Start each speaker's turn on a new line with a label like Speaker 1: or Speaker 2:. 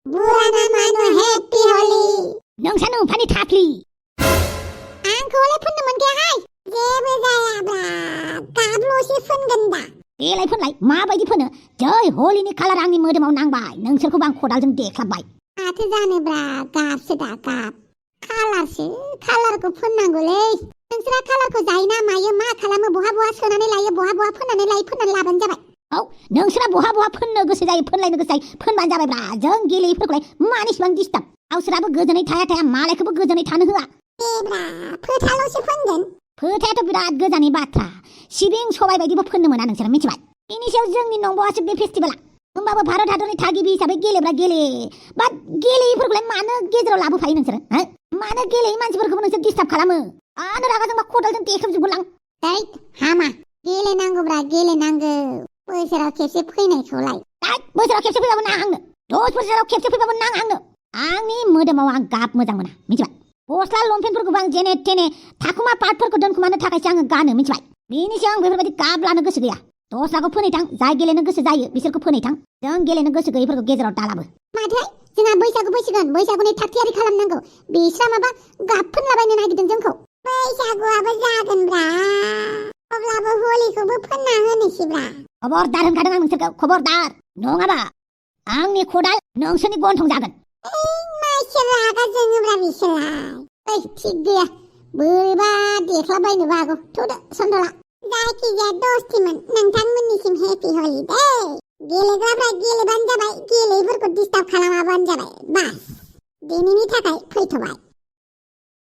Speaker 1: Burana mano happy holi.
Speaker 2: नोंसानो फानि थाफ्लि
Speaker 1: आंखौलाय फोननो मोनखायाहाय जेबो जायाब्रा गाबल'सो फोनगोन दा
Speaker 2: देलाय फोनलाय माबायदि फोनो जै हलिनि कालार आंनि मोदोमाव नांबाय नोंसोरखौबो आं खदालजों देख्लाबबाय
Speaker 1: माथो जानोब्रा गाबसो दा गाब कालारसो कालारखौ फोननांगौलै नोंसोरा कालारखौ जायो ना मायो मा खालामो बहा सोनानै लायो बहा फोननानै लायो फोननानै लाबानो जाबाय
Speaker 2: औ नोंसोरा बहा फोननो गोसो जायो फोनलायनो गोसो जायो फोनबानो जाबायब्रा जों गेलेयिफोरखौलाय मानो इसिबां डिस्टार्ब गावसोराबो गोजोनै थाया मालायखौबो गोजोनै थानो होआ
Speaker 1: एब्रा फोथाल'सो फोनगोन
Speaker 2: फोथायाथ' बिराद गोजाननि बाथ्रा सिबिं सबाय बायदिबो फोननो मोना नोंसोर मिथिबाय बेनि सायाव जोंनि नंबावासो बे फेस्टिभेला होमबाबो भारत हादरनि थागिबि हिसाबै गेलेब्रा गेले बा गेलेयिफोरखौलाय मानो गेजेराव लाबोफायो नोंसोर मानो गेलेयि मानसिफोरखौबो नोंसोर डिस्टार्ब खालामो आनो रागा जोंबा खदालजों देख्रेबजोबगोनलां
Speaker 1: दैट हामा गेलेनांगौब्रा गेलेनांगौ बोसोराव खेबसे फैनायखौलाय
Speaker 2: बोसोराव खेबसे फैबाबो नाङा आंनो 10 बोसोराव खेबसे फैबाबो नाङा आंनो आंनि मोदोमाव आं गाब मोजां मोना मिथिबाय गस्ला लंपेन्टफोरखौबो आं जेने थेने थाखुमा पार्टफोरखौ दोनखुमानो थाखायसो आङो गानो मिथिबाय बेनि सायाव आं बेफोरबायदि गाब लानो गोसो गैया दस्राखौ फोनैथां जाय गेलेनो गोसो जायो बिसोरखौ फोनैथां जों गेलेनो गोसो गैयिफोरखौ गेजेराव दालाबो
Speaker 1: माथो जोंहा बैसागु फैसिगोन बैसागुनि थाग थियारि खालामनांगौ बिस्रा माबा गाब फोनलाबायनो नागिरदों जोंखौ बैसागुआबो जागोनब्रा अब्लाबो हलिखौबो फोनना होनोसैब्रा
Speaker 2: खबरदार होनखादों आं नोंसोरखौ खबरदार नङाबा आंनि खदाल नोंसोरनि गन्थं जागोन
Speaker 1: मासि रागा जोङोब्रा बिसोरलाय थिग गैया बोरैबा देख्लाबायनोबो हागौ थौदो सन्दला जायखिजाया दस्थिमोन नोंथांमोननिसिम हेपि हलि दे गेलेग्राफ्रा गेलेबानो जाबाय गेलेयिफोरखौ डिस्टार्ब खालामाबानो जाबाय बास दिनैनि थाखाय फैथ'बाय